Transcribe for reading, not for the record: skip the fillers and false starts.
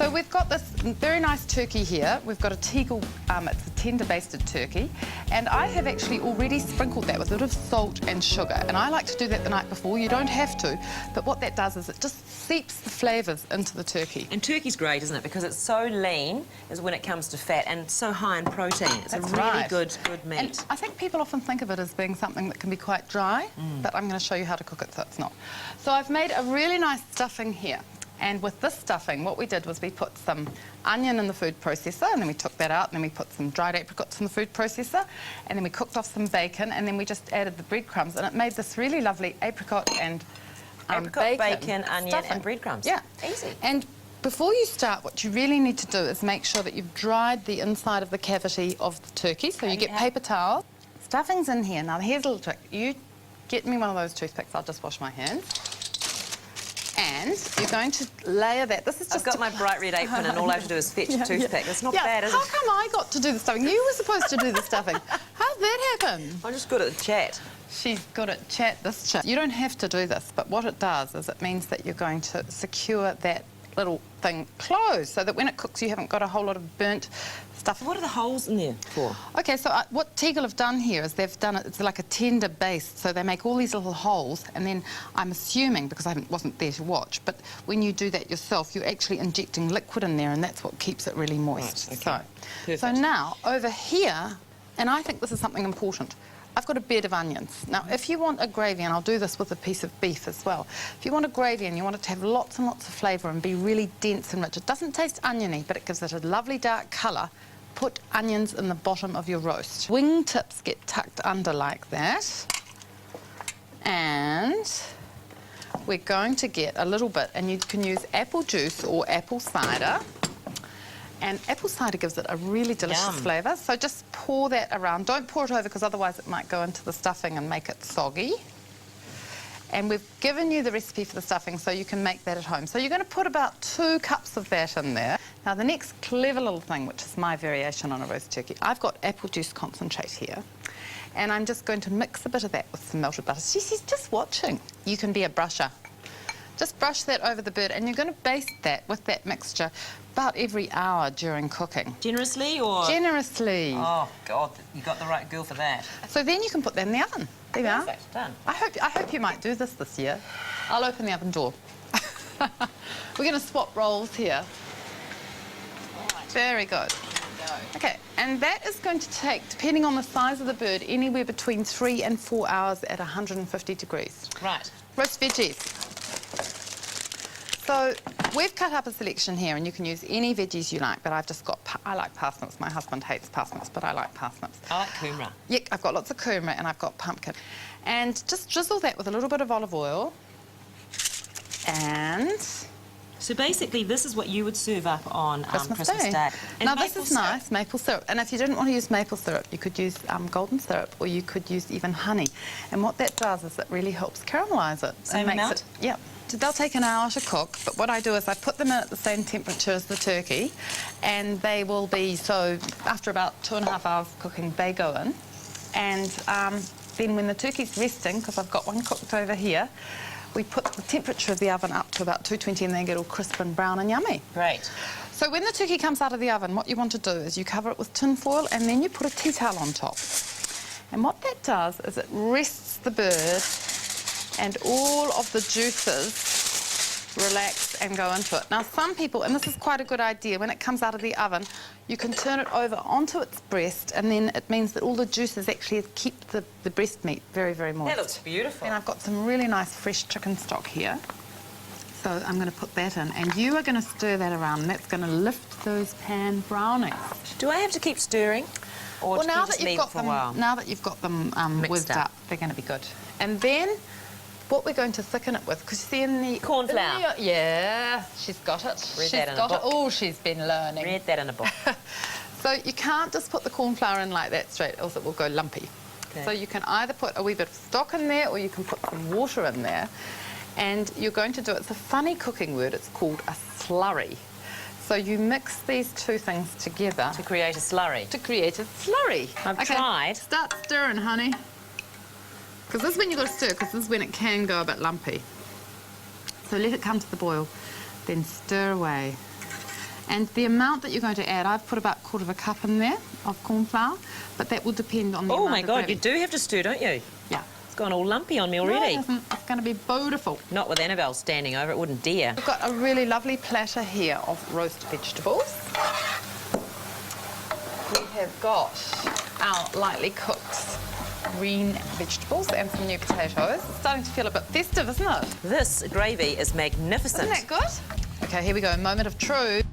So we've got this very nice turkey here. We've got a Tegel, it's a tender basted turkey, and I have actually already sprinkled that with a bit of salt and sugar, and I like to do that the night before. You don't have to, but what that does is it just seeps the flavours into the turkey. And turkey's great, isn't it? Because it's so lean is when it comes to fat, and so high in protein. It's That's a really right. good meat. And I think people often think of it as being something that can be quite dry, but I'm going to show you how to cook it so it's not. So I've made a really nice stuffing here. And with this stuffing, what we did was we put some onion in the food processor, and then we took that out, and then we put some dried apricots in the food processor, and then we cooked off some bacon, and then we just added the breadcrumbs, and it made this really lovely apricot and bacon, onion, stuffing. and breadcrumbs. Yeah. Easy. And before you start, what you really need to do is make sure that you've dried the inside of the cavity of the turkey, so you get paper towel. Stuffing's in here. Now, here's a little trick. You get me one of those toothpicks. I'll just wash my hands. And you're going to layer that. This is just. I've got my bright red apron, and all I have to do is fetch a toothpick. It's not bad, is it? How come I got to do the stuffing? You were supposed to do the stuffing. How'd that happen? I'm just good at the chat. She's good at this chat. You don't have to do this, but what it does is it means that you're going to secure that little thing closed so that when it cooks you haven't got a whole lot of burnt stuff. What are the holes in there for? Okay, so what Tegel have done here is they've done it, it's like a tender base, so they make all these little holes, and then I'm assuming, because I wasn't there to watch, but when you do that yourself, you're actually injecting liquid in there, and that's what keeps it really moist. Right, okay. So now, over here, and I think this is something important, I've got a bed of onions. Now, if you want a gravy, and I'll do this with a piece of beef as well, if you want a gravy and you want it to have lots and lots of flavour and be really dense and rich, it doesn't taste oniony, but it gives it a lovely dark colour, put onions in the bottom of your roast. Wing tips get tucked under like that. And we're going to get a little bit, and you can use apple juice or apple cider. And apple cider gives it a really delicious flavour. So just pour that around. Don't pour it over, because otherwise it might go into the stuffing and make it soggy. And we've given you the recipe for the stuffing, so you can make that at home. So you're going to put about 2 cups of that in there. Now, the next clever little thing, which is my variation on a roast turkey, I've got apple juice concentrate here. And I'm just going to mix a bit of that with some melted butter. She's just watching. You can be a brusher. Just brush that over the bird, and you're going to baste that with that mixture about every hour during cooking. Generously or? Generously. Oh, God, you got the right girl for that. So then you can put that in the oven. There we are. Perfect, done. I hope you might do this year. I'll open the oven door. We're going to swap roles here. Right. Very good. Okay, and that is going to take, depending on the size of the bird, anywhere between 3 and 4 hours at 150 degrees. Right. Roast veggies. So we've cut up a selection here, and you can use any veggies you like, but I've just got, I like parsnips. My husband hates parsnips, but I like parsnips. I like kumara. Yeah, I've got lots of kumara, and I've got pumpkin. And just drizzle that with a little bit of olive oil. And so basically, this is what you would serve up on Christmas Day. And now, this is nice, maple syrup. And if you didn't want to use maple syrup, you could use golden syrup, or you could use even honey. And what that does is it really helps caramelise it. Same amount? Yeah. They'll take an hour to cook, but what I do is I put them in at the same temperature as the turkey, and they will be, so after about 2.5 hours of cooking, they go in. And then when the turkey's resting, because I've got one cooked over here, we put the temperature of the oven up to about 220, and they get all crisp and brown and yummy. Great. So when the turkey comes out of the oven, what you want to do is you cover it with tin foil, and then you put a tea towel on top. And what that does is it rests the bird, and all of the juices relax and go into it. Now, some people, and this is quite a good idea, when it comes out of the oven, you can turn it over onto its breast, and then it means that all the juices actually keep the breast meat very, very moist. That looks beautiful. And I've got some really nice fresh chicken stock here. So I'm going to put that in, and you are going to stir that around, and that's going to lift those pan brownies. Do I have to keep stirring? Or Well, now just that, leave it for a while? now that you've got them whizzed up, they're going to be good. And then what we're going to thicken it with, because you see in the... Corn flour. Yeah, she's got it. Read that in a book. Oh, she's been learning. Read that in a book. So you can't just put the corn flour in like that straight, else it will go lumpy. Okay. So you can either put a wee bit of stock in there, or you can put some water in there. And you're going to do, it's a funny cooking word, it's called a slurry. So you mix these two things together. To create a slurry. To create a slurry. I've tried. Start stirring, honey. Because this is when you've got to stir, because this is when it can go a bit lumpy. So let it come to the boil, then stir away. And the amount that you're going to add, I've put about 1/4 cup in there of corn flour, but that will depend on the Oh amount my of God, gravy. you do have to stir, don't you? Yeah. It's gone all lumpy on me No, already. it isn't. It's going to be beautiful. Not with Annabelle standing over it, wouldn't dare. We've got a really lovely platter here of roast vegetables. We have got our lightly cooked green vegetables and some new potatoes. It's starting to feel a bit festive, isn't it? This gravy is magnificent. Isn't that good? Okay, here we go, moment of truth.